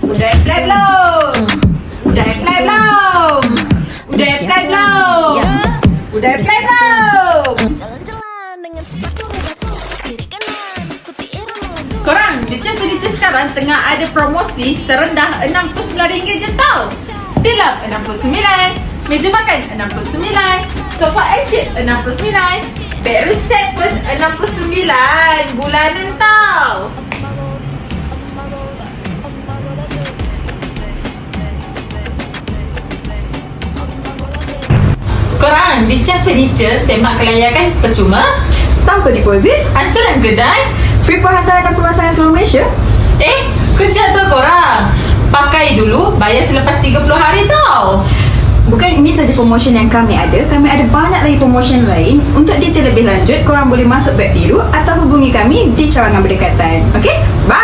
Udah apply belum? Udah apply belum? Udah apply belum? Udah apply belum? Jalan-jalan dengan sepatu rodaku, kiri kanan ikuti irama lagu. Korang, Licin Furniture sekarang tengah ada promosi terendah RM69 je tau. Tilap RM69, meja makan RM69, sofa action RM69, bed reset pun RM69 bulanan tau. Korang, Licin Furniture semak kelayakan percuma, Tanpa deposit, ansuran kedai. free penghantaran dan pemasangan seluruh Malaysia. Kerja tu korang. Pakai dulu, bayar selepas 30 hari tau. Bukan ini saja promotion yang kami ada banyak lagi promotion lain. Untuk detail lebih lanjut, korang boleh masuk web biru atau hubungi kami di cawangan berdekatan. Okay? Bye!